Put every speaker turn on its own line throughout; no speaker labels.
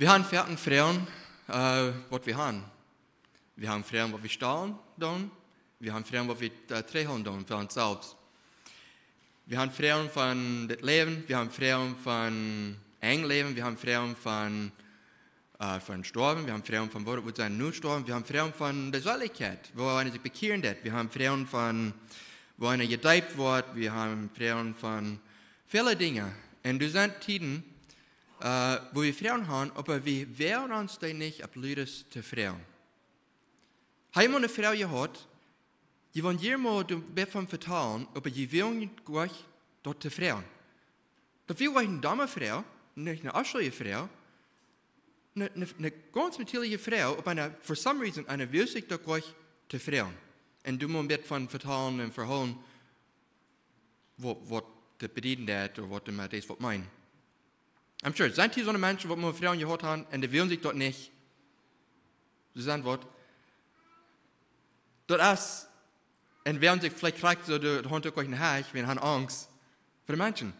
Wir haben Ferien Frauen, was wir haben. Wir haben Frauen, was wir stahlen tun. Wir haben Frauen, was wir trägen tun für uns selbst. Wir haben Frauen von das Leben, wir haben Frauen von Engleben, wir haben Frauen von Sterben, wir haben Frauen von wo sein nur Sterben, wir haben Frauen von der Seligkeit, wo einer sich bekehren wird. Wir haben Frauen von wo einer gedeiht wird, wir haben Frauen von vielen Dingen. Und du sind Tiden, wo wir Frauen haben, aber wir wehren uns da nicht ab Lüdes zu Frauen. Haben wir eine Frau gehabt, die wollen jemals davon vertellen, aber die wollen gleich dort zu Frauen. Da will gleich eine Dame-Frau, nicht eine aschliche Frau, eine ganz natürliche Frau, aber for some reason, eine will sich dort gleich zu Frauen. Und du musst davon vertellen und verholen, was das bedienen wird, oder was das meint. I'm sure, sind hier so eine Menschen, die wir Frauen gehört haben, und die wollen sich dort nicht. Das ist Antwort. Dort ist, und während sich vielleicht kriegt, so der Hund euch in Haich, wir haben Angst für die Menschen.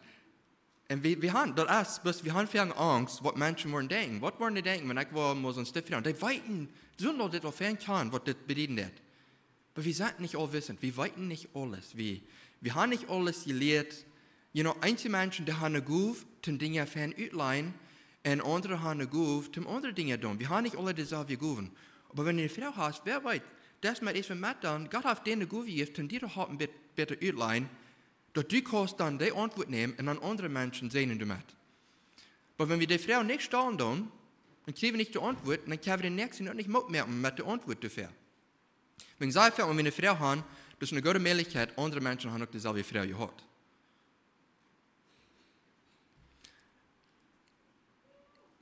Und wir haben, dort ist, bis wir haben viel Angst, was Menschen wollen denken. Was wollen die denken, wenn ich muss uns das fragen? Die weiten, so noch das auf kann, was das bedienen wird. Aber wir sind nicht allwissend, wir weiten nicht alles. Wir haben nicht alles gelehrt. Einige Menschen, die haben eine Guf, zum Dinge von Utlein, und andere haben eine Guf, zum andere Dinge tun. Wir haben nicht alle dieselbe Guven. Aber wenn du eine Frau hast, wer weiß, das mit ist mit dann, Gott hat dir eine Guf gegeben, zum dir haben bitte Utlein, dass du kannst dann die Antwort nehmen und dann andere Menschen sehen du mit. Aber wenn wir die Frau nicht stellen tun, dann kriegen wir nicht die Antwort, dann können wir den nächsten nicht mitmerken mit der Antwort dafür. Wenn ich sage, wenn wir eine Frau haben, das ist eine gute Möglichkeit, andere Menschen haben auch dieselbe Frau gehabt.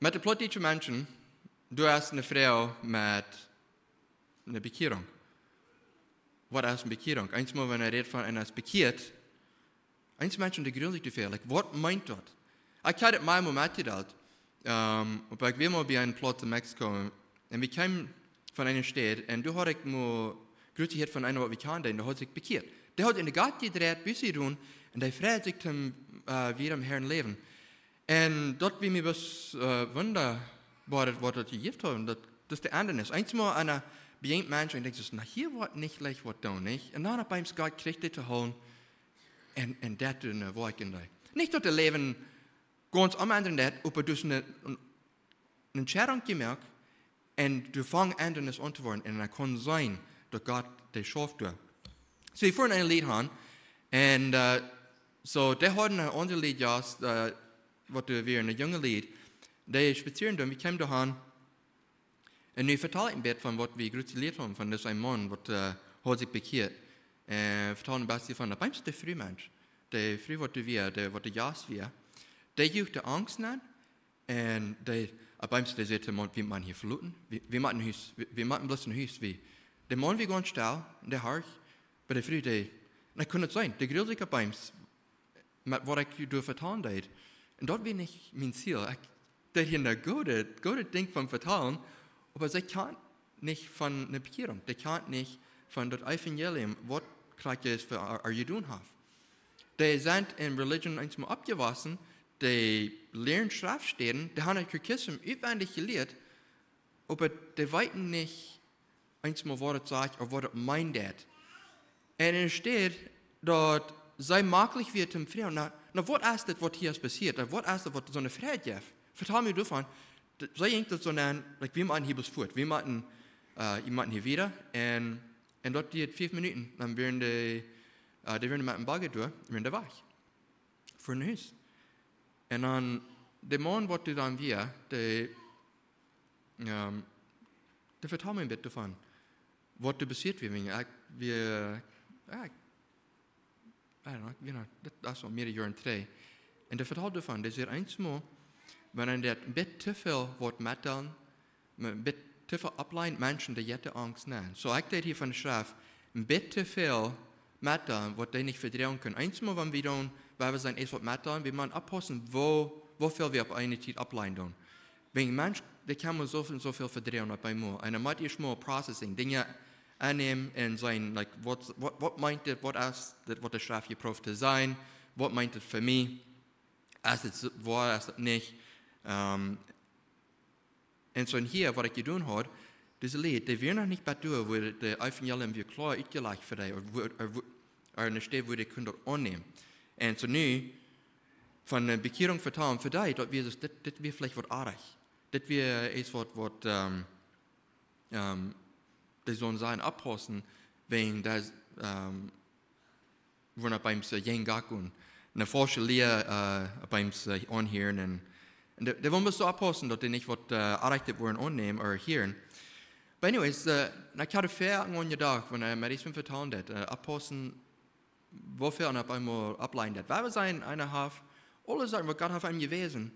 Mit den politischen Menschen, du hast eine Frau mit einer Bekehrung. Was ist eine Bekehrung? Einmal, wenn redet von einer bekehrt, einige Menschen, die gründen sich dafür, was meint das? Ich habe das mal mitgeteilt, aber ich war mal bei einem Platz in Mexiko, und wir kamen von einer Stadt, und da hatte ich mal grüßt von einer, was wir kannten, der hat sich bekehrt. Der hat in der Gatte gedreht, bis sie tun, und der freut sich zum wieder im Herrn leben. Und dort, wie mir was wunderbar, was das gegeben haben, das ist der andere. Einmal einer beginnt Mensch und denkt, na hier wird nicht leicht, was da nicht. Und dann beim Gott kriegt er zu holen, und das ist eine Wahrheit in dir. Nicht, dass das Leben ganz am anderen ist, aber du hast eine Entscheidung gemerkt, und du fängst an, das an zu werden, und es kann sein, dass Gott das schafft. So, wir fuhren ein Lied an, und so, der hat ein anderes Lied, ja, was wir ein junges Lied, der spazieren da, wir kamen da an, und wir vertellen ein bisschen von, was wir gratuliert haben, von diesem Mann, was hat sich bekehrt. Vertellen ein bisschen von, beim der Frühmensch, der Früh, was wir, der Jas wir, der juckt die Angst nicht, und der sagt, wir machen hier fluten, wir machen bloß ein Haus, der Mann, wir gehen still, der Harch, aber der Früh, das kann nicht sein, der grillt sich beim, mit was ich durch vertellen habe. Und dort bin nicht mein Ziel. Das hier ein gutes Ding vom Vertalen, aber sie kann nicht von einer Bekehrung. Die kann nicht von dem Evangelium, was kriegt es für ihr tun haben. Die sind in Religion einmal abgewaschen, die lernen Schriftstellen, die haben ein Kirchismus überwendig gelehrt, aber die weiten nicht einmal, was es sagt oder was es meint. Und es steht, dass sei möglich wird zum Frauen. Na, was ist das, was hier passiert? Was ist das, was so eine Freude gibt? Vertell mir davon. Sei denkt das so ein, wir machen hier bis fort. Wir machen hier wieder. Und dort geht 5 Minuten. Dann werden die mit dem Bagger durch, werden die wach. Für ein Haus. Und dann, der Mann, was du dann wir, der vertell mir ein bisschen davon. Was du passiert wird. Das ist mehrere Jahre 3. Und der vertelt davon, dass einmal, wenn er ein bisschen zu viel wird mitteilen, ein bisschen zu viel ableint Menschen, die jetzt Angst nehmen. So, ich denke hier von der Schrift, ein bisschen zu viel mitteilen, was die nicht verdrehen können. Einmal, wenn wir dann, weil wir sein etwas mitteilen, wir müssen abpassen, wo viel wir auf eine Zeit ableiten. Wenn ein Mensch, der kann man so viel verdrehen auf einmal. Und er muss erstmal Processing, Dinge annehmen und sein, was meint das, was der Schrift geprüft zu sein, was meint das für mich, ist es wahr, ist es nicht. En so hier, wat ik gedaan had, deze lied, die weer nog niet bij door, wo de Evangelium weer klaar uitgelegd voor die, of een sted wo die kunnen dat aannemen. En so nu, van de bekering vertalen voor die, dat weer, dit weer vielleicht wat aardig. Dit weer iets wat die sollen sein abpassen, wegen das, wo er beim Jen Gakun, eine falsche Lehre beim Anhören, und die wollen so abpassen, dass die nicht was erreicht worden annehmen oder hören. Aber anyways, ich hatte fair an gedacht, wenn mir das vertan hat, abpassen, wofür er einmal ableiten hat. Wir sein einer Haf, alle sagen, was Gott hat einem gewesen,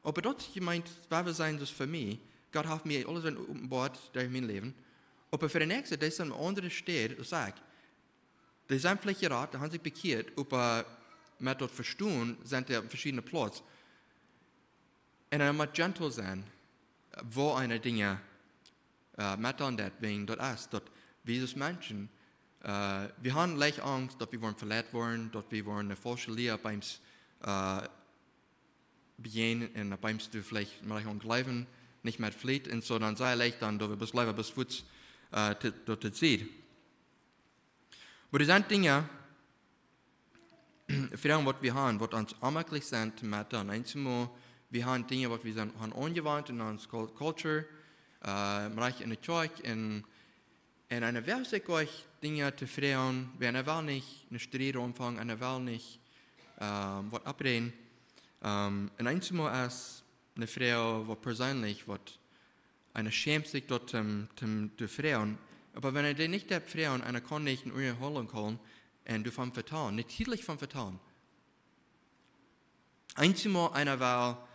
aber dort gemeint, wir sein das für mich, Gott hat mir alles offenbart durch mein Leben. Aber für den nächsten, der ist an andere Stelle, sagt, die sind vielleicht geraten, die haben sich bekehrt, aber mit dort verstehen, sind die verschiedene Plätze. Und er muss gentle sein, wo eine Dinge mit an das wegen dort ist, dort wie es Menschen, wir haben leicht Angst, dass wir verletzt worden, dass wir eine falsche Lehre beim begehen und beim du vielleicht mal glauben, nicht mehr flieht, und so dann sei leicht dann, dass wir bis bleiben, bis Fuß dort sieht. Aber das sind Dinge, Fragen, was wir haben, was uns anmerklich sind, mit dann einmal, wir haben Dinge, was wir haben angewandt in unserer Culture, in der Kirche, und einer Verse euch Dinge zu fragen, wenn er will nicht eine Streit anfangen, einer will nicht was abreden. Und einmal ist eine Frau, was persönlich, was eine schämt sich dort zu fragen, aber wenn er nicht der Frauen, einer kann nicht in eure Holen kommen, und du vom Vertrauen, natürlich vom Vertrauen. Einmal einer war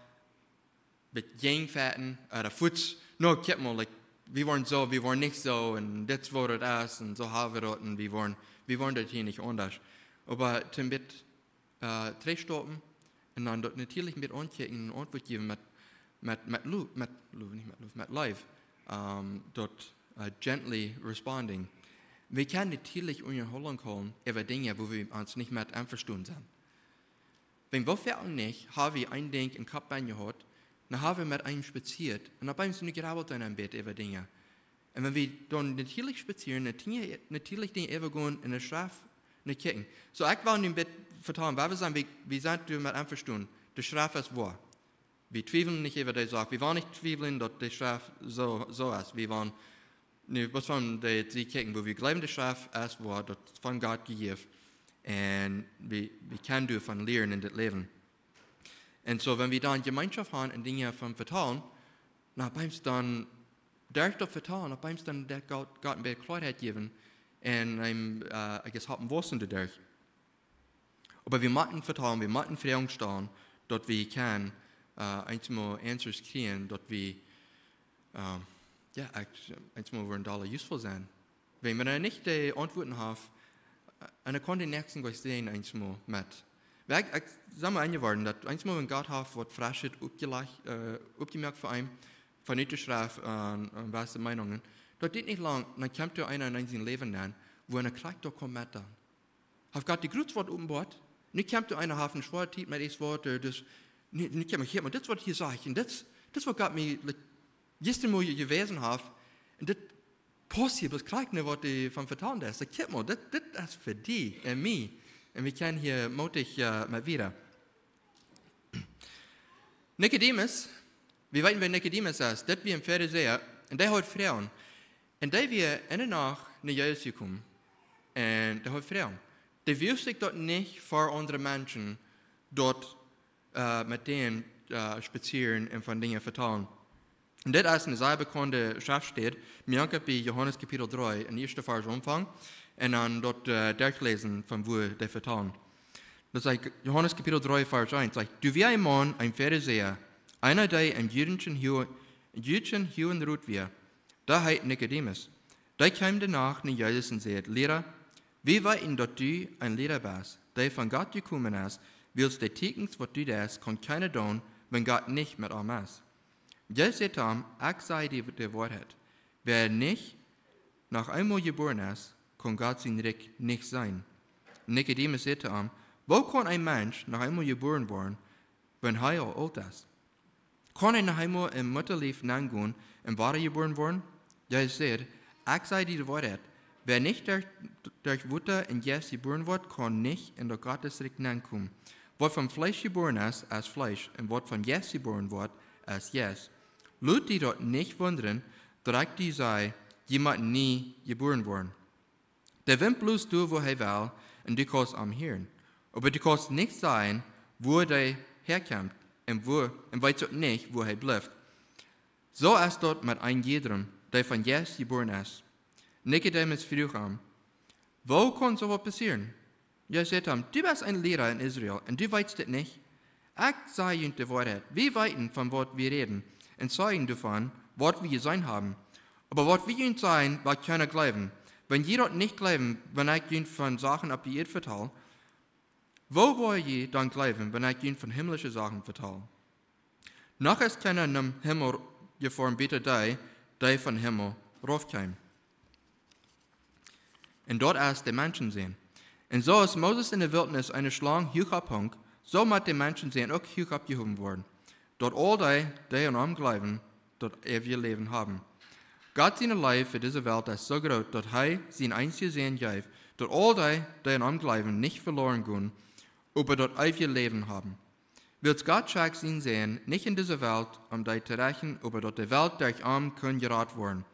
mit Jengfährten oder Fuß, no, kipp mal, like, wir waren so, wir waren nicht so, und das war das, und so haben wir das, und wir waren dort hier nicht anders. Aber zum Bett 3 Stunden, und dann dort natürlich mit anchecken und Antwort geben mit live, dort gently responding. Wir können natürlich unterholen kommen über Dinge, wo wir uns nicht mehr einverstanden sind. Wenn wir fertig nicht, haben wir ein Ding im Kopf gehabt, dann haben wir mit einem spaziert, und dann haben wir nicht gearbeitet in einem Bett über Dinge. Und wenn wir dann natürlich spazieren, natürlich Dinge übergehen in der Strafe, nicht kicken. So, ich war in dem Bett vertrauen, weil wir sagen, wie sind wir mit einverstanden? Die Strafe ist wahr. Wir zweifeln nicht über die Sache. Wir wollen nicht zweifeln, dass die Strafe so ist. Wir wollen was von sie kicken, wo wir glauben, die Strafe ist wahr, das ist von Gott gegeben. Und wir können davon lernen in das Leben. Und so, wenn wir dann Gemeinschaft haben und Dinge vom Vertrauen, dann beim dann durch das Vertrauen, beim dann der Gott ein bisschen Klarheit geben und ich guess, haben Wissen dadurch. Aber wir müssen vertrauen, wir müssen Fragen stellen, dass wir können einmal Answers kriegen, dass wir einmal wollen alle useful sein. Wenn wir nicht die Antworten haben, dann kann der Nächsten gleich sehen einmal mit. Ich sage mal eingeworfen, dass einmal wenn Gott hat, was frisch aufgemerkt für einen, von nicht der Strafe und was die Meinungen, dort geht nicht lang, dann kommt da einer in sein Leben an, wo einer kriegt, da kommt mit dann. Hat Gott die Grußwort oben Bord, nicht kommt da einer auf ein Schwert, mit das Wort, das, nicht kommt hier, das Wort hier sage ich, und das was Gott mir, gestern mal gewesen hat, und das passiert, das kriegt nicht, was die vom Vertrauen ist. Das ist für die und mich. Und wir können hier mutig mal wieder. Nikodemus, wir wissen, wer Nikodemus ist, das wie ein Pharisäer, und der hat Frauen. Und der wir in der Nacht nach Jesus gekommen. Und der hat Frauen. Der will sich dort nicht vor anderen Menschen dort mit denen spazieren und von Dingen vertrauen. Und das ist eine sehr bekannte Schriftstelle. Wir haben bei Johannes Kapitel 3 in ersten Vers anfangen und dann dort durchlesen, von wo der vertrauen. Das sagt Johannes Kapitel 3, Vers 1, sagt, du wie ein Mann, ein Pharisäer, einer, der im jüdischen Juden ruht wir, da heißt Nikodemus. Der kam danach nach Jesus und sagt, Lehrer, wie weiten, dass du ein Lehrer bist, der von Gott gekommen ist, willst du täglich, was du das, kann keiner tun, wenn Gott nicht mit ihm ist. Jesus sagt ihm, ich sage dir die Wahrheit. Wer nicht nach einmal geboren ist, kann Gott sein Reich nicht sein. Nikodemus sagte ihm, wo kann ein Mensch nach einmal geboren werden, wenn er alt ist? Kan hij nog eenmaal in mutterlief nangaan en waar geboren worden? Jij zegt, ik zei die waarheid. Wer nicht durch Wutter und Jes geboren wird, kann nicht in der Gottesreich hineinkommen. Was vom Fleisch geboren ist, ist Fleisch, und was von Jes geboren wird, ist Jes. Leute, die dort nicht wundern, dass ich die sei, jemand nie geboren worden. Der Wind bloß du, wo er will, und du kannst am hören. Aber du kannst nicht sein, wo er herkommt, und weißt auch nicht, wo er bleibt. So ist dort mit ein jedem, der von Jes geboren ist. Nicodemus vroeg hem, wo kann so was passieren? Ja, sagt ihm, du bist ein Lehrer in Israel und du weißt das nicht. Ich sage ihnen die Wahrheit. Wir weiten, von was wir reden, und sagen davon, was wir sein haben. Aber was wir ihnen sagen, wird keiner glauben. Wenn jeder nicht glauben, wenn ich ihnen von Sachen auf die Erde verteile, wo wollt ihr dann glauben, wenn ich ihnen von himmlischen Sachen verteile? Noch ist keiner im Himmel gefahren, bitte der von Himmel raufkam. Und dort erst die Menschen sehen. Und so ist Moses in der Wildnis eine Schlange hoch abhängt, so muss die Menschen sehen, auch hoch abgehoben worden. Dort all die an ihm glauben, dort ewige Leben haben. Gott seine Liebe für diese Welt ist so groß, dass er sein einziges Sehen gibt, dort all die an ihm glauben, nicht verloren gehen, aber dort ewige Leben haben. Wird Gott schaut sein Sehen, nicht in dieser Welt, die zu rächen, aber dort die Welt durch ihn können gerat werden.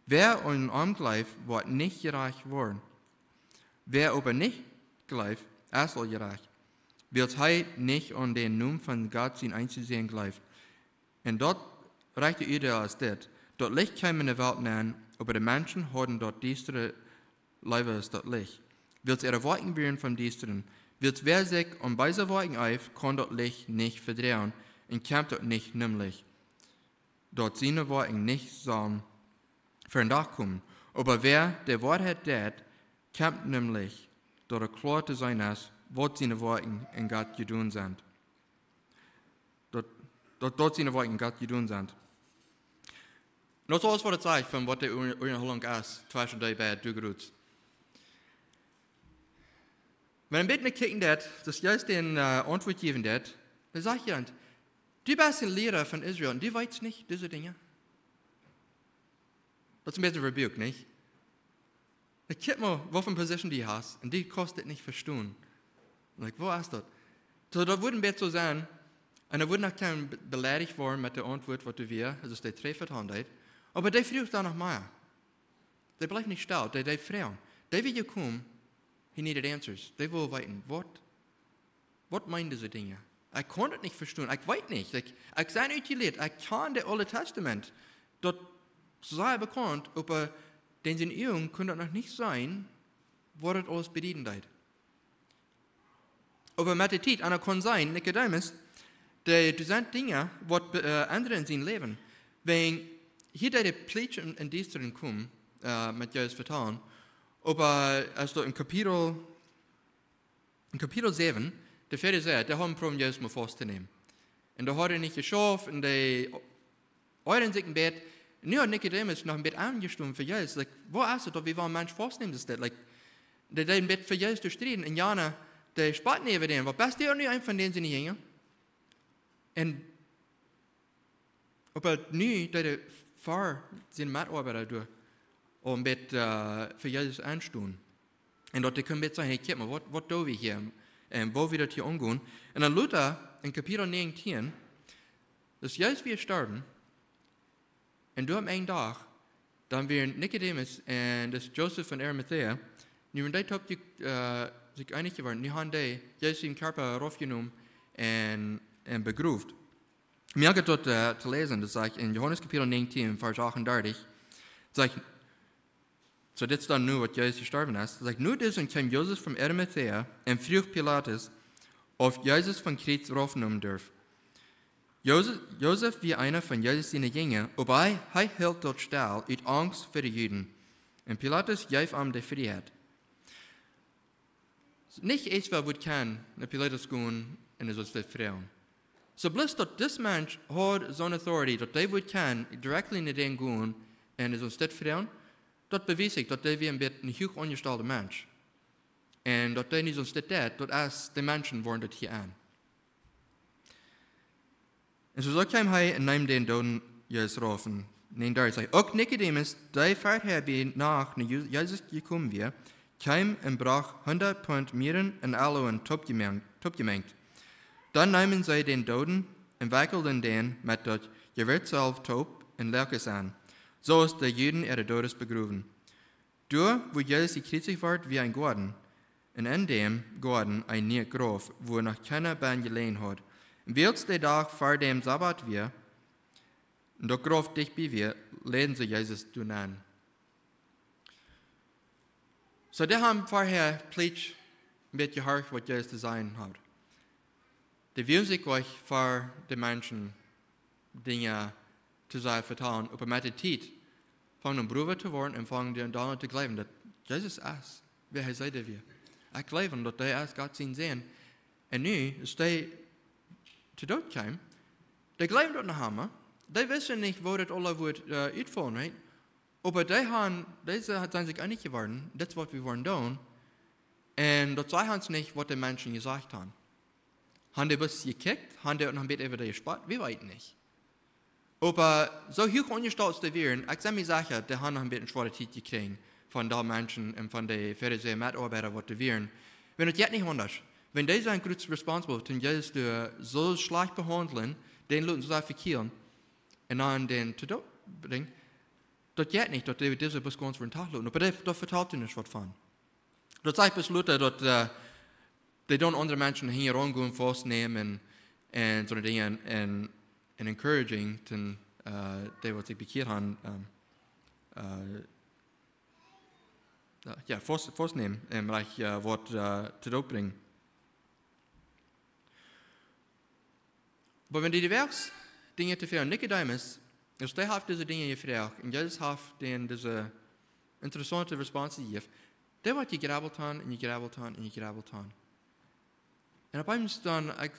Wer an ihm glaubt, wird nicht gerecht worden. Wer aber nicht glaubt, er soll gerecht. Wird er nicht an den Namen von Gott sein einzusehen glaubt. Und dort reicht die Idee als das. Dort Licht kam in der Welt nennen, aber die Menschen haben dort düstere Leiber als dort Licht. Wird ihre Worten werden vom Düsteren. Wird wer sich um beise Worten auf, kann dort Licht nicht verdrehen und kämpft dort nicht nämlich. Dort seine Worten nicht sollen für ein Dach kommen. Aber wer der Wahrheit tät, kämpft nämlich, dass er klar zu sein ist, was seine Worte in Gott getan sind. Dort seine Worte in Gott getan sind. Und das ist alles, was er zeigt, von was die Unterhaltung ist, zwischen die beiden durchgerutscht. Wenn ein bisschen kicken das just den Antwort geben dann sage ich jemand, du bist ein Lehrer von Israel und du weißt nicht diese Dinge. Das ist ein bisschen Rebuke, nicht? Ich guck mal, was für eine Position die hast, und die kostet nicht verstehen. Wo ist das? So, da würden wir so sein, und da würden auch kein beleidigt worden mit der Antwort, was du wir, also die treffet haben, aber die fragt dann noch mehr. Die bleibt nicht still, die fragen. Die will kommen, he needed answers. Die will wissen, was meinen diese Dinge? Ich kann das nicht verstehen, ich weiß nicht. Ich sei nicht gelehrt, ich kann das Alte Testament, dort sei bekannt, aber den sind Übungen können das noch nicht sein, wo das alles bedienen wird. Aber mit der Zeit, einer kann sein, Nicodemus, das sind Dinge, die andere in seinem Leben, wenn hier die Plätze in Diensten kommen, mit Jesus vertrauen, aber also in Kapitel 7, der Pharisäer, der haben ein Problem, Jesus mal festzunehmen. Und da hat er nicht geschafft, und die euren sich im Bett. Nu hat Nicodemus noch ein bisschen angestimmt für Jesus. Wo ist es, dass wir ein Mensch festnehmen, das? Der ein bisschen für Jesus durchstritten. Und Jana, der spart nicht über den. Was bist du auch nicht ein von denen, die hängen? Und, aber nu, der Pfarrer, sind Mitarbeiter durch, um ein bisschen für Jesus anstehen. Und dort können wir sagen, hey, guck mal, was tun wir hier? Und wo wir das hier umgehen? Und dann Luther, in Kapitel 19, dass Jesus wir sterben, und durch einen Tag, dann werden Nicodemus und das Joseph von Arimathea, nu die top sich einig geworden, nu haben die Jesus im Körper raufgenommen und begraft. Mir geht dort zu lesen, das sagt in Johannes Kapitel 19, Vers 38, sagt, so das ist dann nur, was Jesus gestorben ist, sagt, nur diesen kam Joseph von Arimathea und frug Pilatus, ob Jesus von Kreuz raufnehmen darf. Joseph wie einer von Jesus seinen Jüngern, aber er hielt dort still, aus Angst für die Juden. Und Pilatus gab ihm die Freiheit. Nicht Israel wird kein Pilatus gehen und es wird fragen. So bloß, dass das Mensch hat so eine Authority, dass der wird kein direkt in den gehen und es wird fragen, das beweist sich, dass der wie ein hoch angestellter Mensch. Und dass der nicht so steht, dass die Menschen wollen das hier an. En so kwam hij en nam den doden Jezus rauf. En neem daar zei, ook Nicodemus, die vaart hebben nach Jezus gekomen weer, kwam en bracht 100 pond mieren en aloe topgemengt. Dan namen zij den doden en wikkelden den met dat gewerd zelf top en lerkes aan, zoals de Juden ihre dodes begroeven. Door wo Jezus gekreuzigt wordt wie een Gordon, en in dem Gordon een nieuw graf, wo nog keiner ben gelegen had. En wils de dag voor dem Sabbat weer, en dat graf dicht bij weer, leden ze Jezus doen aan. So de hebben vorher pleitsch een beetje hard wat Jezus te zijn had. De wil zich euch voor de mensen dingen te zijn vertellen, op een tijd van een broer te worden en van de dan te geloven dat Jezus is, wie hij zei dat weer. Ik geloof dat hij is God zien zijn. En nu, als hij te dood kwam, die geloven dat naar hem. Die wisten niet waar het alle wordt uitvallen, right? Maar deze zijn zich einig geworden, dat is wat we worden doen. En dat zei ons niet wat de mensen gesagt haben. Haben die bus gekickt, haben die ein bisschen über die gespart, wir weten nicht. Aber so hoch ungestolz zu werden, ich sage mir sicher, die haben noch ein bisschen schwere Zeit gekriegt von den Menschen und von den Pharisäern Mitarbeitern, die zu werden. Wenn es jetzt nicht anders, wenn die sind kurz responsible, dann Jesus so schlecht behandeln, den Leuten so verkehren und dann den zu Tod bringen, das geht nicht, dass die diese bis ganz für den Tag lassen. Aber das vertelt ihnen nicht was von. Das sagt bis Luther, dass die don't andere Menschen hier rangehen, festnehmen und so Dinge und encouraging, dann die, was sich bekehrt haben, festnehmen, im Bereich Wort zu Tod bringen. Aber wenn die diverse Dinge zu führen, Nicodemus, als der hat diese Dinge gefragt und Jesus hat denen diese interessante Response gegeben, der wird gegrabbelt haben und gegrabbelt haben und gegrabbelt haben. En op een dan, ik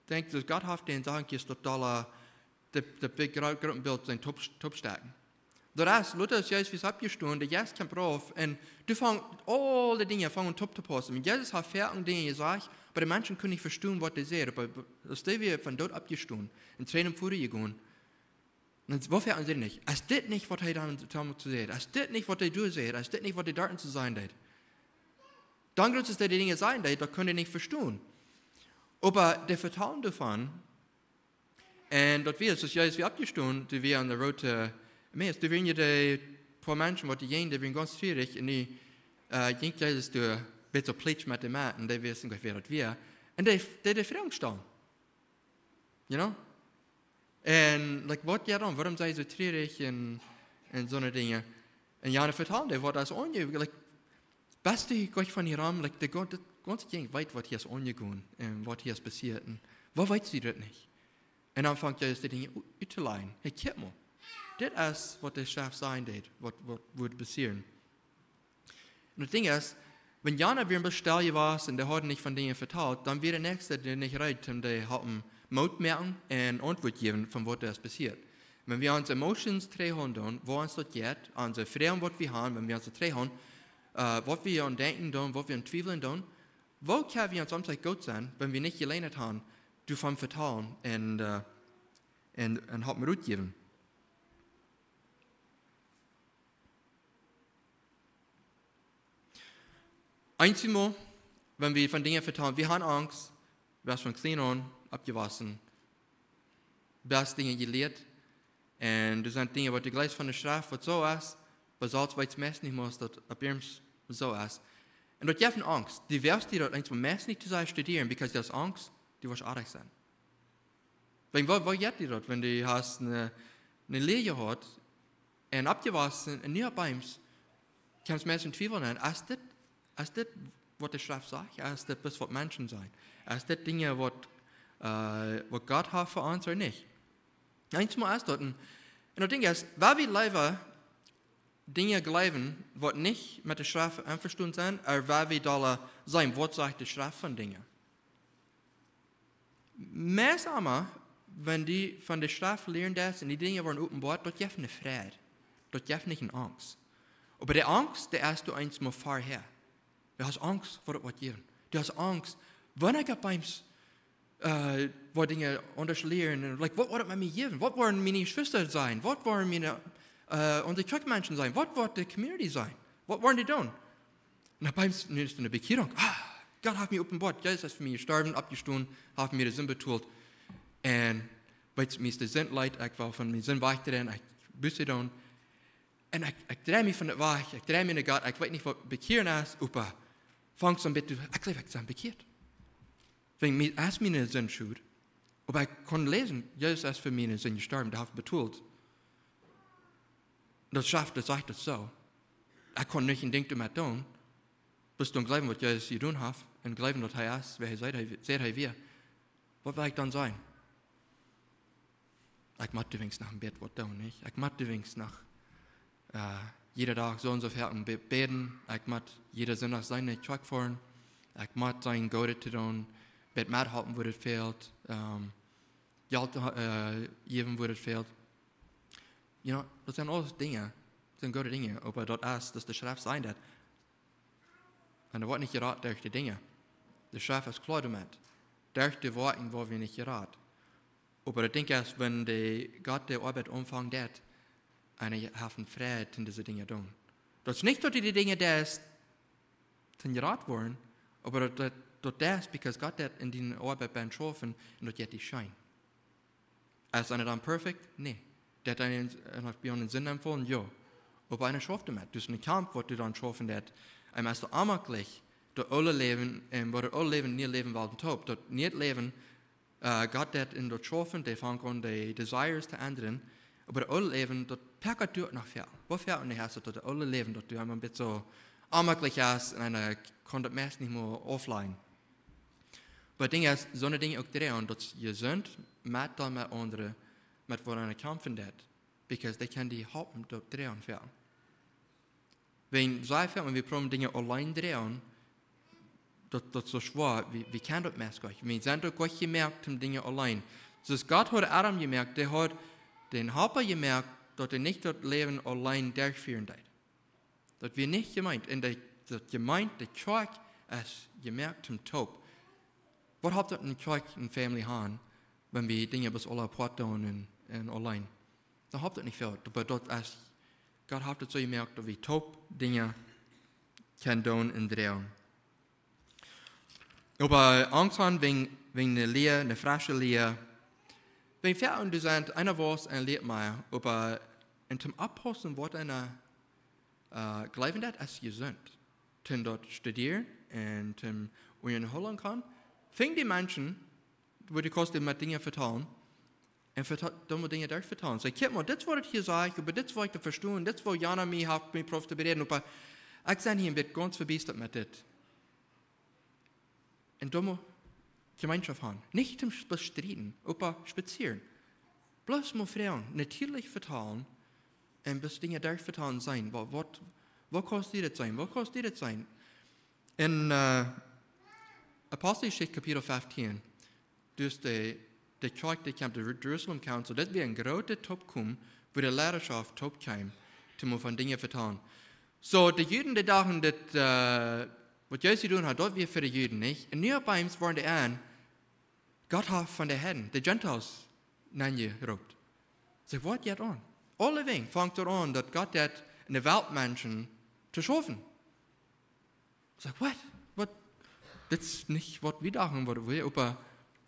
denk dat God heeft den zaken dat alle de big grote beeld zijn topsteken. Dat is, Luther is juist weer opgestonden, dat Jezus komt erop en du vangt alle dingen vangen top te passen. En Jezus heeft veel dingen gezegd, maar de mensen kunnen niet verstaan wat hij zegt. Maar als die weer van dood opgestonden en trainen voor je gaan, dan wofür ze niet? Is dit niet wat hij dan te zeggen? Is dit niet wat hij doet zeggen? Is dit niet wat hij daar te zijn deed? Dann grüßt es die Dinge sein, die können nicht verstehen. Aber der Vertrauen davon, und dort wird es, ja, wie abgestimmt, die wir an der Road zu Emmaus, die werden ja die paar Menschen, die gehen, die werden ganz schwierig, und die gehen Jesus durch, wird so plitsch mit dem Mann, und die wissen ungefähr, was wir, und die Fragen stellen. You know? Und, was ja dann, warum sei so traurig, und so eine Dinge. Und ja, der Vertrauen, der war das ungefähr, beste ich euch von hier an, der ganze Ding weiß, was hier ist angegangen und was hier ist passiert. Und wo weiß sie das nicht? Und dann fängt Jesus die Dinge auszuleihen. Hey, guck mal, das ist, was der Chef sein wird, was wird passieren. Und das Ding ist, wenn Jana wieder bestellt war und der hat nicht von Dingen vertraut, dann wird der Nächste, der nicht reicht, und der hat einen Mut merken und Antwort geben, von was das passiert. Wenn wir unsere Emotions drehen, wo uns das geht, unsere Fragen, was wir haben, wenn wir uns drehen, was wir an denken tun, was wir an zweifeln tun, wo können wir uns amtlich gut sein, wenn wir nicht gelernt haben, du vom Vertrauen und hat mir Mut geben. Einmal, wenn wir von Dingen vertrauen, wir haben Angst, wir sind von klein an abgewaschen, wir haben Dinge gelehrt, und das sind Dinge, die gleich von der Strafe, was so ist, was als weiß meist nicht muss, dass ab ihrem so ist. Und dort gibt es Angst. Die wirst die dort eigentlich meist nicht zu studieren, weil das Angst, die wirst arg sein. Weil wo geht die dort, wenn du hast eine Lehre hat und abgewaschen und nie beimst, kannst du Menschen zweifeln an, ist das, was der Schrift sagt? Ist das, was Menschen sagen? Ist das Dinge, was Gott hat für uns oder nicht? Einmal ist dort. Und das Ding ist, weil wir leider Dinge glauben, die nicht mit der Schrift einverstanden sind, aber weil wir da sein, was sagt die Schrift von Dingen. Meist einmal, wenn die von der Schrift lernen das und die Dinge werden offenbart, dort gibt es eine Freude, dort gibt es nicht eine Angst. Aber die Angst, die hast du einmal vorher. Du hast Angst vor dem, was geben. Du hast Angst, wenn ich beim wo Dinge anders lernen. Like, was wird man mir geben? Was wollen meine Schwestern sein? Was wollen meine unsere Kirchmenschen sein? Was wird die Community sein? Was wollen die tun? Und dann beim ist eine Bekehrung. Gott hat mir offenbart. Jesus ist für mich gestorben, abgestoßen, hat mir den Sinn betont. Und weil mir der Sinn leid, ich war von mir Sinn weiter, ich büße dann. Und ich drehe mich von der Wahrheit, ich drehe mich in Gott, ich weiß nicht, was Bekehren ist, aber fangst an bitte, ich glaube, ich bin bekehrt. Wenn mir erst meine Sinn schuld, aber ich konnte lesen, Jesus ist für meine Sinn gestorben, der hat betont. Das schafft, das sagt das so. Ich konnte nicht ein Ding damit tun, bis du glauben, was Jesus getan hat, und glauben, dass er ist, wer er sagt, er wir. Was will ich dann sein? Ich mache wenigstens nach dem Bett, was tun, nicht? Ich mache wenigstens nach jeder Tag so und so viel beten. Ich mache jeder Sonntag seine Truck fahren. Ich mache sein Gott zu tun. Bet mithalten, wo es fehlt. Geld geben, wo es fehlt. Das sind alles Dinge. Das sind gute Dinge. Aber dort ist, dass der Schrift sein wird. Und er wird nicht geraten durch die Dinge. Der Schrift ist klar damit. Durch die Worte, wo wir nicht geraten. Aber ich denke, wenn Gott die Arbeit umfangen wird, eine haben Frieden in diese Dinge tun. Das ist nicht, dass die Dinge das geraten worden, aber das, because Gott hat in die Arbeit beim Schaffen und das hat die Schein. Ist einer dann perfekt? Nein. Der hat einen Sinn empfohlen? Ja. Aber einer schafft damit. Das ist ein Kampf, was du dann schaffen hast. Ist der amaglich, dass alle leben, wo alle leben, nicht leben wollen, top. Dort nicht leben, Gott hat in dort schaffen, die fangen an, die Desires zu ändern. Aber alle leben, dort packet du noch viel. Was fährt und hast du dort alle leben, dort du ein bisschen so amaglich ist, und einer kann das meist nicht mehr offline. Aber Ding ist, so eine Dinge auch drehen, dass ihr sind, mit anderen, mit wo einer kämpfen hat. Because they can die Haupten dort drehen werden. Wenn wir probieren Dinge allein drehen, das ist so schwer, wie kann das mehr gehen? Wir sind doch Gott gemerkt, Dinge allein. So ist Gott hat Adam gemerkt, der hat den Haupter gemerkt, dass er nicht das Leben allein durchführen wird. Das wir nicht gemeint. Und der Kirche ist gemerkt zum Top. Was habt ihr in der Kirche und Family haben, wenn wir Dinge bis alle apart tun und allein? Da habt ihr nicht viel. Aber dort ist, Gott hat es so gemerkt, dass wir Top Dinge können tun und drehen. Aber Angst haben wegen der Lehre, eine frische Lehre. Wenn wir und du sind, einer was ein Lehrt mehr, aber in dem Abposten wird einer glauben, dass es gesund, zum dort studieren und zum holen kann. Fing die Menschen, wo die Kosten mit Dingen vertrauen, und dumme Dinge durch vertrauen. Sag, guck mal, das wollte ich hier sagen, aber das wollte ich verstehen, das wollte Jana mir hat mich Prof zu bereden, aber ich bin hier ein bisschen ganz verbiestert mit das. Und dumme Gemeinschaft haben. Nicht zum Bestreiten, aber spazieren. Bloß mal Frauen, natürlich vertrauen und bis Dinge durch vertrauen sein. Was kostet das sein? Was kostet das sein? In Apostelgeschichte Kapitel 15, dus de Kirche, die kam der Jerusalem Council, das wäre ein großer Top kommen, wo die Leidenschaft top kam, um von Dingen vertrauen. So, die Juden, die dachten, dass, was Jesus tun hat, dort wir für die Juden nicht. Und nur bei uns waren die an, Gott hat von den Herren, die Gentiles, gerufen. So, was geht an? Alle Dinge fängt an, dass Gott hat in den Weltmenschen zu schaffen. So, was? Das ist nicht, was wir dachten, was wir, aber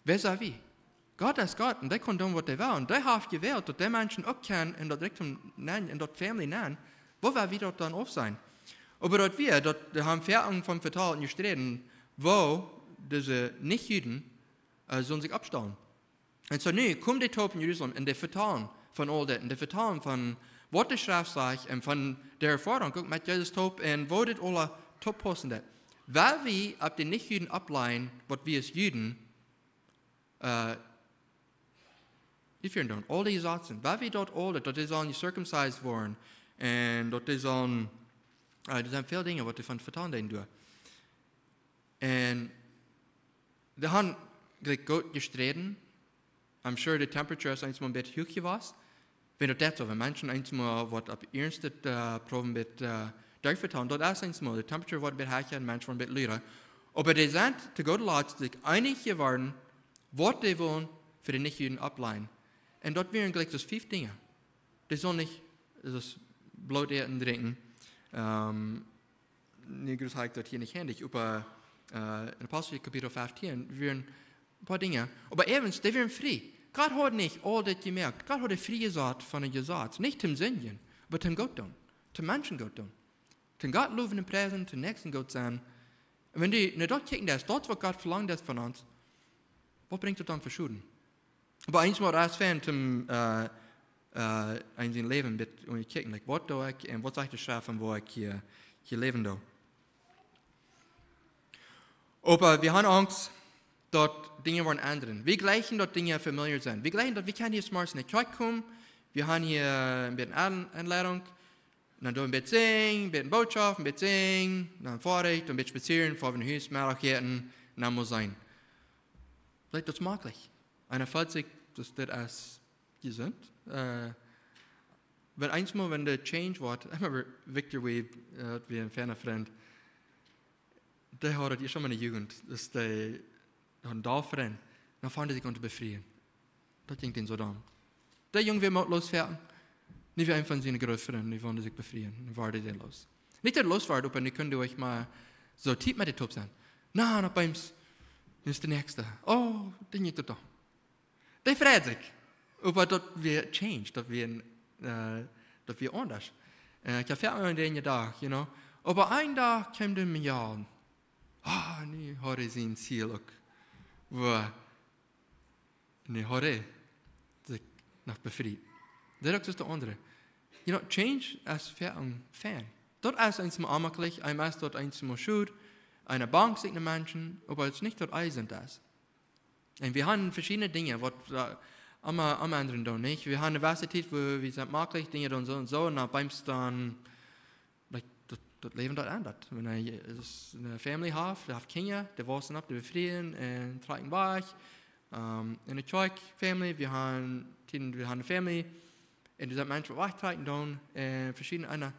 wer sagt wie? Gott ist Gott und der kann tun, was er will. Und der hat gewählt, dass die Menschen auch können in der Richtung nennen, in der Familie nennen, wo wir wieder dann auf sein. Aber dort haben Verhältnisse von Vertrauen gestritten, wo diese Nicht-Juden sollen sich abstellen. Und so, nee, kommt die Top in Jerusalem und die Vertrauen von all das, und die Vertrauen von, was die Schrift sagt, und von der Erfahrung, guck mit Jesus Top, und wo das alle Top posten das. Weil wir ab den Nicht-Juden ableinen, was wir als Juden führen tun, all diese Sachen, weil wir dort alle, dort die sollen circumcised worden, und dort die sollen, das sind viele Dinge, was die von Vertrauen tun. Und die haben gut gestritten. I'm sure the temperature ist einmal ein bisschen hoch gewesen. Wenn das so, wenn Menschen einmal was ab ernste Proben mit durchvertrauen, dort ist einmal, die Temperature wird ein bisschen höher und manchmal ein bisschen leider. Aber die sind, zu Gott sich einig geworden, was die wollen für die Nichtjuden ablehnen. Und dort wären gleich das 5 Dinge. Die sollen nicht das Blut essen, trinken. Negus hat dort hier nicht händig, aber in Apostel Kapitel 15 wären ein paar Dinge. Aber evens, die wären frei. Gott hat nicht all das gemerkt. Gott hat die frei gesagt von den Gesetz. Nicht zum Sünden, aber zum Gott tun. Zum Menschen Gott tun. Zum Gott loben und preisen, zum nächsten Gott sein. Und wenn die dort kicken, das was Gott verlangt von uns, was bringt das dann für Schulden? Aber eins mal als Fan zum in zijn Leben mit und kicken, like, was doe ich und was soll ich schaffen, wo ich hier leben doe. Aber wir haben Angst, dort Dinge wollen ändern. Wir gleichen dort Dinge familiar sein. Wir gleichen dort, wir können hier smart in die Kirche kommen, wir haben hier ein bisschen Anleitung, dann ein bisschen singen, ein bisschen Botschaft, ein bisschen singen, dann fertig, dann ein bisschen spazieren, vor dem Haus, Mädchen, dann muss sein. Vielleicht das möglich. Einer fühlt sich, dass das als gesund. Wenn einmal, wenn der Change wird, ich remember Victor Weeb, wie ein ferner Freund, der hat ja schon mal in der Jugend, dass der einen Dorf rennen, dann fand er sich unter befreien. Das ging den so dann. Der Junge wird losfahren, nicht wie ein von seinen Großfreunden, die fanden sich befreien, dann war der los. Nicht, dass er los war, aber ihr könnt euch mal so tief mit der Top sein. Na, nach beim ist der Nächste. Oh, den geht doch. Der freut sich. Aber dort wird change, dort wird anders. Ich habe den Tag, you know. Aber ein Tag kam der mir an. Nee, hatte ich sein Ziel auch. Wo, nee, hatte sich noch befreit. Das ist der andere. You know, change ist für ein Fan. Dort ist eins mal amaglich, ein ist dort eins mal schuld, eine Bank sieht eine Menschen, aber es ist nicht dort Eisen das. Und wir haben verschiedene Dinge, was am anderen tun, nicht? Wir haben eine Universität, wo wir sind maglich Dinge und so, und dann beim dann, like, das Leben dort ändert. Wenn eine Family hat, der hat Kinder, der wachsen ab, die befrieden, und tragen bei. In der Family, wir haben eine Family, und die sind Menschen, was tragen tun, verschiedene,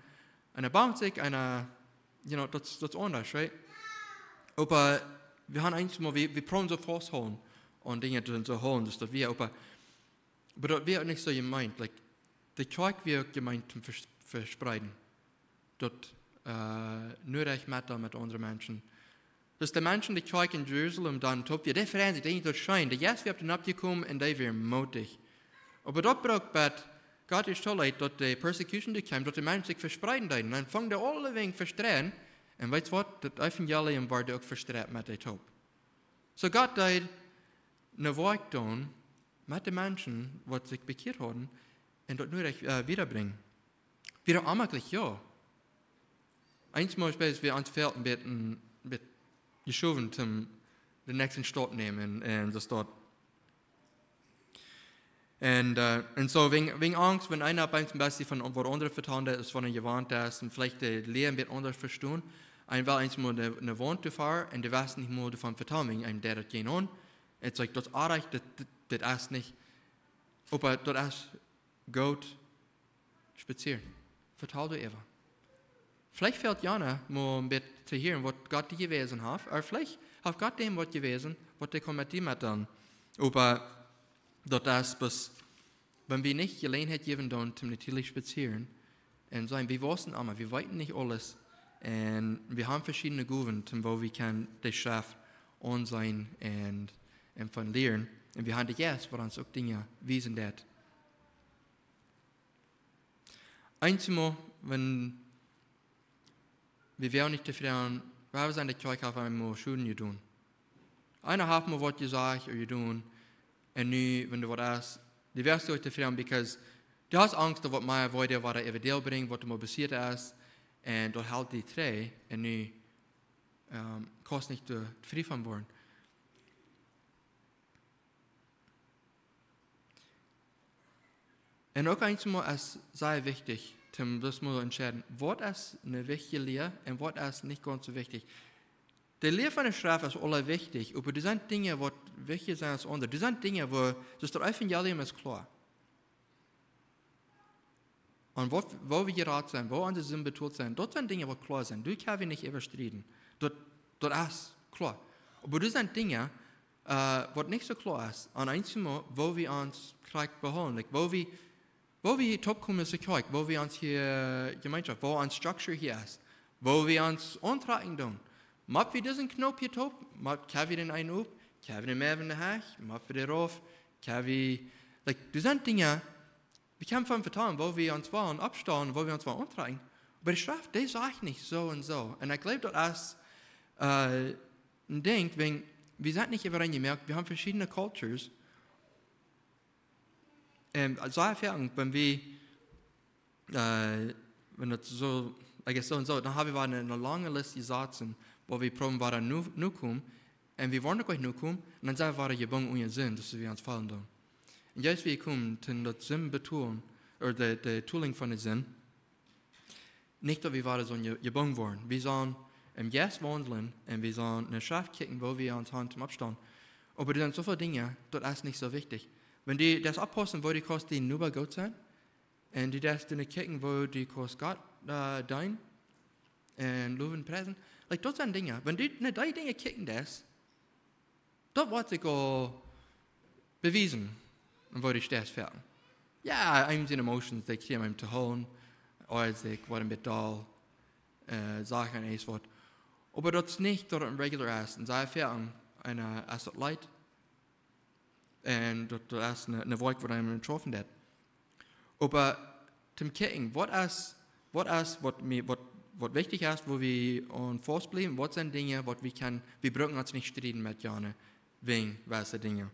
eine Bank, you know, das ist anders, right? Aber wir haben eigentlich mal, wir probieren so festholen und Dinge so holen, dass wir, aber das wird nicht so gemeint, like, die Kirche wird gemeint zum Verspreiden. Dort nur ich mit anderen Menschen. Dass die Menschen, die Kirche in Jerusalem dann top, die freuen sich, die dort scheinen, die jetzt wir haben abgekommen und die werden mutig. Aber dort braucht Gott ist so leid, dass die Persecution die kommt, dass die Menschen sich verspreiden werden. Und dann fangen die alle wegen verstehen. Und weißt du was? Das Evangelium war auch verstreut mit der Top. So Gott hat eine Werk tun mit den Menschen, die sich bekehrt haben, und dort nur wiederbringen. Wieder amaglich, ja. Einmal später, wir uns fehlt ein bisschen geschoben, zum den nächsten Stadt nehmen und das dort. Und so wegen Angst, wenn einer beim Beispiel von was anderes vertan hat, ist von einer gewarnt ist und vielleicht die Lehre ein bisschen anders verstehen, ein will einmal eine Wand zu fahren und die weiß nicht mehr davon vertan, ein der das gehen an. Es sagt, das erreicht, das ist nicht. Aber das ist gut spazieren. Vertal du Eva. Vielleicht fällt Jana mal ein bisschen zu hören, was Gott dir gewesen hat, aber vielleicht hat Gott dem was gewesen, was der kommt mit ihm dann. Aber das ist bis, wenn wir nicht Gelegenheit geben, dann zum natürlich spazieren und sagen, wir wissen immer, wir weiten nicht alles und wir haben verschiedene Gruppen, wo wir können das Schaf on sein und von lernen und wir haben die Gäste, wo uns auch Dinge wiesen das. Einmal, wenn wir werden nicht zufrieden, wir sind in der Kirche auf einmal Schulden tun. Einer hat mir was gesagt oder tun. Und nu, wenn du was hast, die wirst du zufrieden, because du hast Angst, dass was weiter was eventuell bringt, was mal passiert ist, und dort hält die drei, und nu kannst nicht frei von worden. Und auch einmal ist sehr wichtig, das muss entscheiden, was ist eine wichtige Lehre und was ist nicht ganz so wichtig. Die Lehre von der Strafe ist alle wichtig, aber das sind Dinge, die wichtig sind als andere. Das sind Dinge, wo das Evangelium ist klar. Und wo wir geraten sind, wo unsere Sinn betont sind, dort sind Dinge, die klar sind. Du kannst nicht überstriden. Dort ist klar. Aber das sind Dinge, was nicht so klar ist. Und einmal, wo wir uns gleich beholen, like, wo wir topkommen zu Kirche, wo wir uns hier Gemeinschaft, wo uns Struktur hier ist, wo wir uns antragen tun. Macht wir diesen Knopf hier top, macht wir den einen auf, kann wir den mehr in der Hack, macht wir den rauf, kann wir, like, das sind Dinge, wir können von vertrauen, wo wir uns waren, abstehen, wo wir uns waren antragen. Aber die Strafe, das sage ich nicht so und so. Und ich glaube, das ist ein Ding, wenn wir sind nicht überall gemerkt, wir haben verschiedene Cultures. Also Erfahrung, wenn wir, wenn das so, ich guess so und so, dann haben wir eine lange Liste Sätze, wo wir proben waren nu kommen, und wir wollen nicht nu kommen, und dann sagen wir gebunden ohne Sinn, dass wir uns fallen tun. Und jetzt wir kommen, das Sinn betonen, oder die Tooling von dem Sinn, nicht, dass wir waren so gebunden worden. Wir sollen im Geist wandeln, und wir sollen eine Schrift kicken, wo wir uns haben zum Abstand. Aber das sind so viele Dinge, das ist nicht so wichtig. Wenn die das abposten, wo die kostet, die nur bei Gott sein, und die das dann kicken, wo die kostet Gott dein, und loben preisen, like, das sind Dinge. Wenn die Dinge kicken, das wird sich auch bewiesen, wo die stehst werden. Ja, I'm in emotions, die kommen zu holen, oder sie werden mit doll, Sachen eins wird. Aber das ist nicht, dass ein regular ist. Und sie erfahren eine Asset Light. Und das ist eine Wolke, die einem getroffen hat. Aber zum Kicken, was wichtig ist, wo wir uns festbleiben, was sind Dinge, wir brauchen uns nicht streiten mit Jana, wegen welcher Dinge.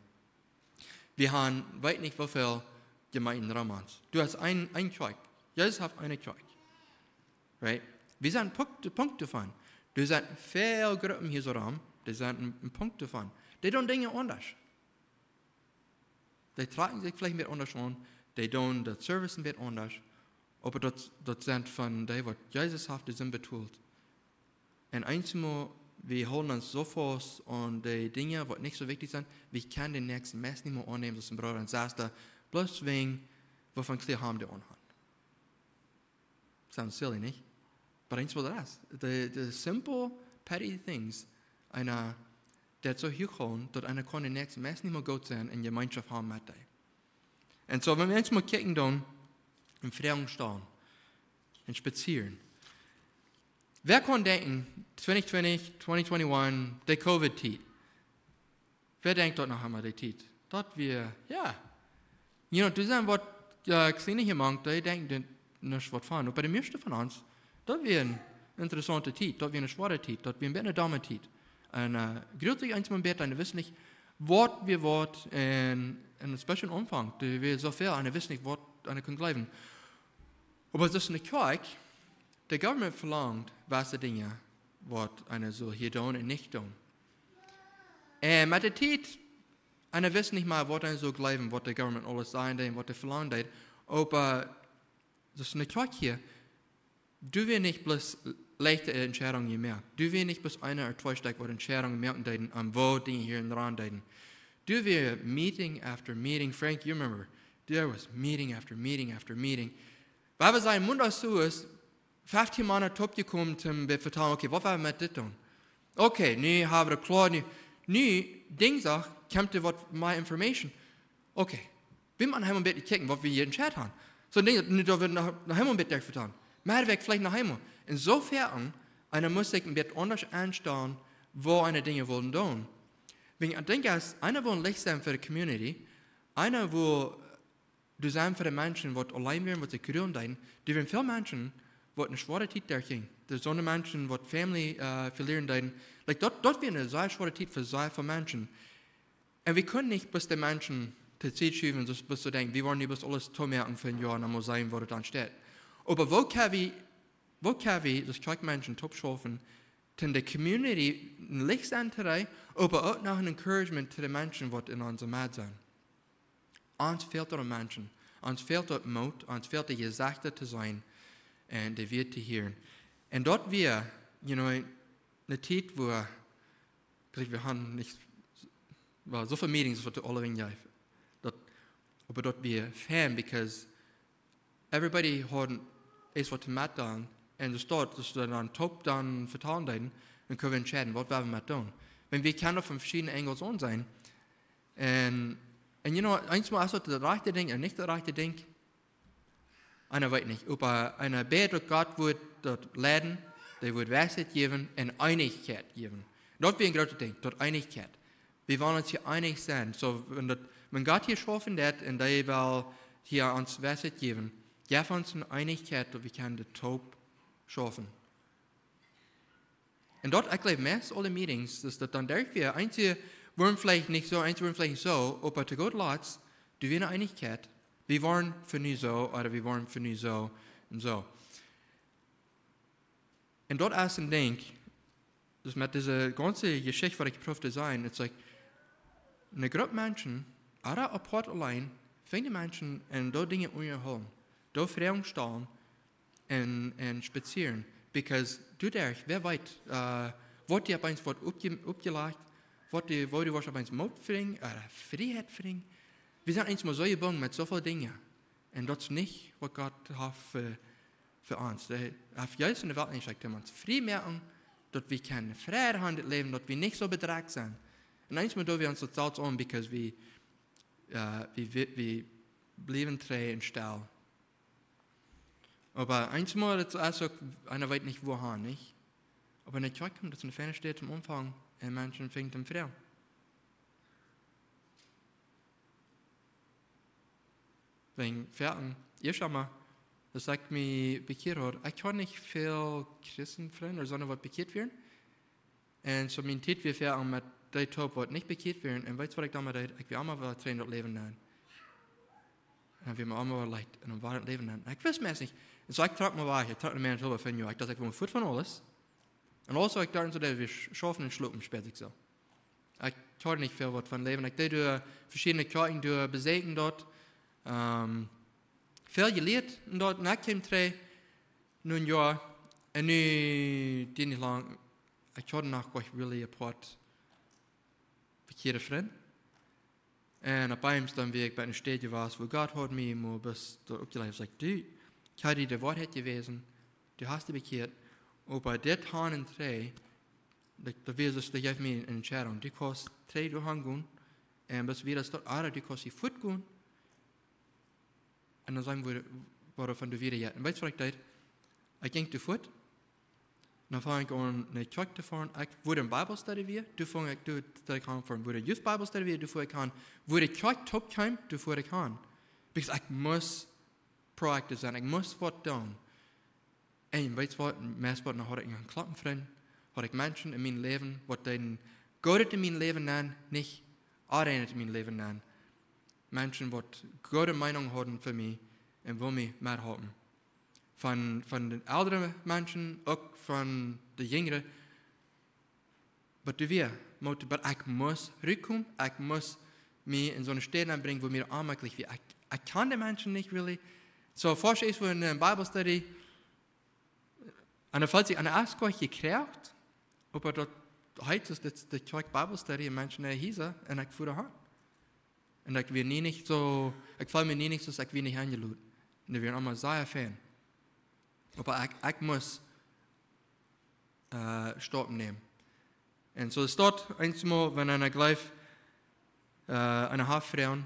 Wir haben, weiß nicht, wie viele Gemeinden Romans. Du hast ein Kirche. Jesus hat eine Kirche. Right? Wir sind Punkte davon. Du sind viele Gruppen hier so rum, die sind ein Punkt davon. Die tun Dinge anders. Die tragen sich vielleicht mit anders an, die tun das Service mit anders, aber das sind von dem, was Jesus hat, die sind betont. Und einmal, wir holen uns so fest an die Dinge, die nicht so wichtig sind, wir können den nächsten Mess nicht mehr annehmen, dass ein Bruder und Schwester, bloß wegen, wovon klar haben die anhat. Sounds silly, nicht? Aber eins war das. The simple, petty things, der so hochholen, dass einer kann den nächsten Mess nicht mehr gut sein in Gemeinschaft haben mit dir. Und so, wenn wir jetzt mal kicken dann, in Frieden stehen, und spazieren. Wer kann denken, 2020, 2021, der Covid-Tit? Wer denkt dort noch einmal, der Tit? Dort wir, ja. Du sagst, was kleine hier machen, die denken nicht, was fahren. Und bei den meisten von uns, dort wir ein interessanter Tit, dort wir eine schwere Tit, dort wir eine Dame Tit. Und gerührt sich eins mal besser, und wissen nicht, was wir wollen in einem bestimmten Umfang. Wir so viel, und wissen nicht, was eine kann bleiben. Aber das ist eine Kirche, der Government verlangt, was die Dinge, was eine so hier tun und nicht tun. Und mit der Zeit, eine wissen nicht mal, was eine so bleiben, was der Government alles sein wird, was der verlangt wird. Aber das ist eine Kirche hier. Du wirst nicht bloß leichte Entscheidungen mehr. Du wirst nicht bloß eine oder zwei Stück, was Entscheidungen mehr und am wo Dinge hier in Rand deuten. Du wirst Meeting after Meeting. Frank, you remember, there was meeting after meeting after meeting. Weil wir sein Mund aus so ist, 15 Monate top gekommen zum vertrauen, okay, was wir mit das tun? Okay, nu haben wir klar, nu Ding sagt, kommt was mehr Information. Okay, wir machen ein bisschen kicken, was wir hier in Chat haben. So Dinge, da wird noch einmal ein bisschen vertrauen. Mehr weg vielleicht noch einmal. Insofern, eine muss sich ein bisschen anders anstellen, wo eine Dinge wollen tun. Ich denke, einer will Licht sein für die Community, einer will du sein für die Menschen, die allein werden, die sich kühlen deuten. Die werden viele Menschen, die eine schwere Zeit durchgehen. Die so eine Menschen, die Family verlieren deuten. Like, dort wird eine sehr schwere Zeit für sehr viele Menschen. Und wir können nicht bis die Menschen zur Zeit schieben, bis zu denken, wir wollen nicht bis alles zumerken für ein Jahr, und dann muss sein, wo das dann steht. Aber wo können wir das Kirchenmenschen top schaffen, in der Community ein Licht sein zu sein, aber auch noch ein Encouragement zu den Menschen, die in unserer Mitte sind. Uns fehlt dort Menschen, uns fehlt dort Mut, uns fehlt die Gesagte zu sein und die wird zu hören. Und dort wir, eine Zeit, wo wir haben nicht so viele Meetings, was alle wegen Jahr. Aber dort wir fern, because everybody hat es was zu machen, und es dort, dass wir dann top dann vertrauen, dann können wir entscheiden, was werden wir tun. Wenn wir können von verschiedenen Engels sein, En you know, eensmaal als het de rechte ding en niet de rechte ding, einer weet niet. Aber einer beter Gott wird dort leiden, der wird Weisheit geben und Einigkeit geben. Das wäre ein großes Ding, dort Einigkeit. Wir wollen uns hier einig sein. So, wenn Gott hier schaffen hat und der will hier uns Weisheit geben, gib uns eine Einigkeit, dass wir können den Taub schaffen. Und dort, ich glaube, meist alle Meetings, dass das dann durch wir, einige wollen vielleicht nicht so, einige wollen vielleicht nicht so, aber zu Gott lässt, du wir eine Einigkeit. Wir wollen für nie so, oder wir wollen für nie so und so. Und dort ist ein Ding, das mit dieser ganzen Geschichte, was ich probiere sein, ist like, eine Gruppe Menschen, oder apart allein, fängt die Menschen und da Dinge umholen, da Fragen stellen und spazieren. Because du derch, wer weiß, was die eins wird aufgelegt, was die eins Mut bringen, oder Freiheit bringen. Wir sind eins mal so gebunden mit so vielen Dingen. Und das ist nicht, was Gott hat für uns. Er hat Jesus in der Welt nicht gesagt, dass wir uns frei merken, dass wir keine Freiheit haben im Leben, dass wir nicht so betragt sind. Und eins mal da wir uns das selbst an, because wir bleiben treu und still. Aber einmal ist also, einer weiß nicht wohin, nicht? Aber in der Kirche kommt, dass eine Ferne steht am Umfang, und Menschen fängt an Frau. Wegen Ferten, ihr schau mal, das sagt mir bekehrt hat, ich kann nicht viel Christenfreunde oder sondern was bekehrt werden. Und so mein Tit wir Ferten mit der Top, was nicht bekehrt werden, und weißt du, was ich damals ich will auch mal trainieren dort leben nennen. Und wir haben auch mal leicht in einem wahren Leben nennen. Ich weiß es nicht. Und so ich trage mal wahr, ich trage mir selber von dir, ich dachte, ich will Foot von alles. Und also ich dachte, so, dass wir schaffen und schlucken, später so. Ich trage nicht viel was von Leben. Ich dachte, verschiedene Kirchen, du besägen dort. Veel geleerd en dat na kwam terug nu een jaar en nu die niet lang ik had nog wat really apart verkeerde vriend en op een dan weer ik bij een stadje was waar God had mij maar best opgeleid zei du ik had die de waarheid gewezen du hast die bekeerd op bij dit haan en twee dat weer dus dat geeft mij een entscheidung du kost twee door hangen en best weer dat aardig du kost die voet gaan. En dan zijn we waarvan de weer. En weet je wat ik deed? Ik ging te voet. Dan vang ik aan naar kerk te fahren. Ik word een Bijbelstudie weer. Toen vang ik dat ik aan voor een youth Bijbelstudie weer. Toen voer ik aan. Word ik kerk top kwam, toen voer ik aan. Because ik moest proactief zijn. Ik moest wat doen. En weet je wat? Meestal had ik een klappenvriend. Had ik mensen in mijn leven. Wat dan God in mijn leven naam. Niet alleen in mijn leven naam. Menschen, die gute Meinung haben für mich und will mich mehr haben. Von den älteren Menschen, auch von den jüngeren. Aber ich muss rückkommen, ich muss mich in so eine Stelle anbringen, wo mir unmöglich wird. Ich kann die Menschen nicht really. So, forsche ich in einer Bibelstudy, und falls ich eine Ausgabe gekriegt, aber dort heute ist das die Bibelstudy und Menschen hier und ich fuhr daheim. Und ich will nie nicht so, ich fühle mich nie nicht so, dass ich will nicht eingeladen. Und wir sind immer sehr Fan. Aber ich muss Stoppen nehmen. Und so ist dort einmal, wenn einer gleich eine Haftfrauen,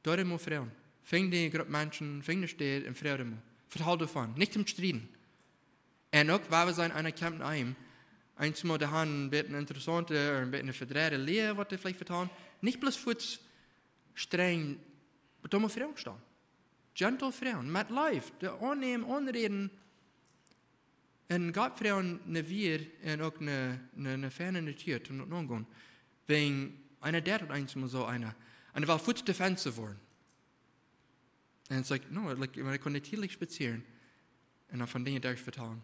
dort immer Frauen. Fing die Gruppe Menschen, fing die Städte und Frauen immer. Vertrauen davon, nicht zum Striden. Und auch, weil wir sein, einer kämpft ein, einmal, da haben ein bisschen interessante, oder ein bisschen verdrehte Lehre, was die vielleicht vertrauen. Nicht bloß für streng, aber da muss Frauen stehen. Gentle Frauen, mit Life, der annehmen, anreden. Und Gott Frauen eine Wir und auch eine Ferne Natur zu umgehen. Wegen einer der hat einmal so eine war futsch defensive worden. Und es ist like, no, like, man kann natürlich spazieren und dann von Dingen durch vertrauen.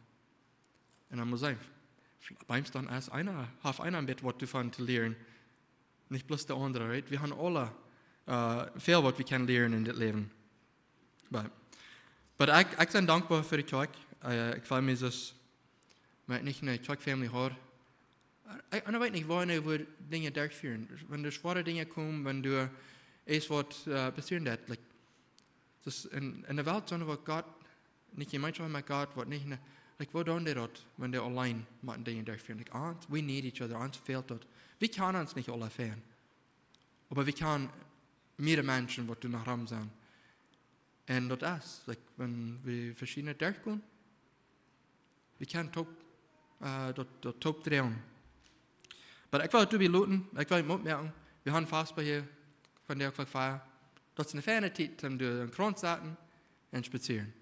Und dann muss ich beim dann erst einer ein Bett, was davon zu lernen. Nicht bloß der andere, right? Wir haben alle viel, was wir können lernen in das Leben. Aber ich bin dankbar für die Kirche. Ich freue mich, dass ich nicht eine Kirche-Family habe. Ich weiß nicht, wo wir Dinge durchführen. Wenn du schwere Dinge kommen, wenn du es was passieren wird. Like, in der Welt, sondern wo Gott, nicht Gemeinschaft mit Gott, was nicht, like, wo tun die dort, wenn die allein mit Dinge durchführen? Like, we need each other, uns fehlt dort. Wir können uns nicht alle fehlen. Aber wir können mehrere Menschen, die nach Raum sind. Und das ist, like, wenn wir verschiedene durchgehen, wir können top drehen. Aber ich will du looten, ich will mitmerken, wir haben fast bei hier von der Feier. Das ist eine ferne Zeit, um den Grund zu setzen und spazieren.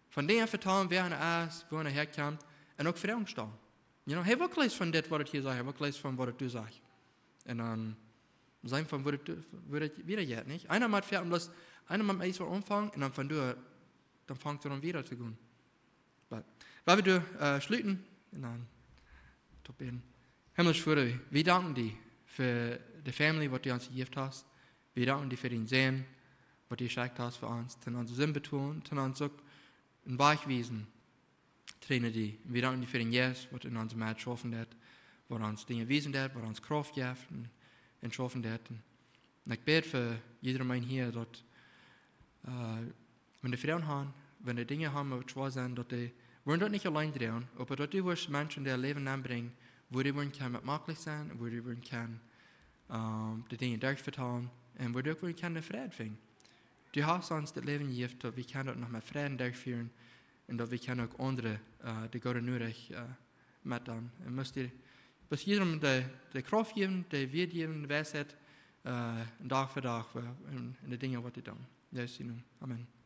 Von dem vertrauen wir an alles, wo er herkommt, und auch Vertrauen stellen. You know, hey, was gleich von dem, was ich hier sage, was gleich von was du sagst. Und dann sein von, was du wieder jetzt, nicht? Einer macht fertig, einer macht erst mal anfangen, und dann von du, dann fängt er dann wieder zu gehen. Weil wir schließen, und dann, top beten. Himmlisch Vater, wir danken dir für die Familie, die du uns gegeben hast. Wir danken dir für den Segen, was du geschenkt hast für uns. Zu uns Sinn betonen, zu uns auch ein Weichwesen trainieren dir. Wir danken dir für den Jesus, was in unserem Herz schaffen hat, was uns Dinge wiesen hat, was uns Kraft gibt und schaffen hat. Und ich bete für jedermann hier, dass, wenn die Frauen haben, wenn die Dinge haben, die schwer sind, dass die wollen dort nicht allein drehen, aber dass die Menschen, die ihr Leben anbringen, wo die wollen kann mitmachlich sein, wo die wollen kann die Dinge durchvertrauen und wo die wollen kann den Frieden finden. Du hast uns das Leben gegeben, dass wir können dort noch mehr Frieden durchführen und dass wir können auch andere, die Gott nur mit dann. Und müsst ihr bis jedem die Kraft geben, die wir geben, Weisheit, Tag für Tag in die Dinge, was die tun. Jesus, Amen.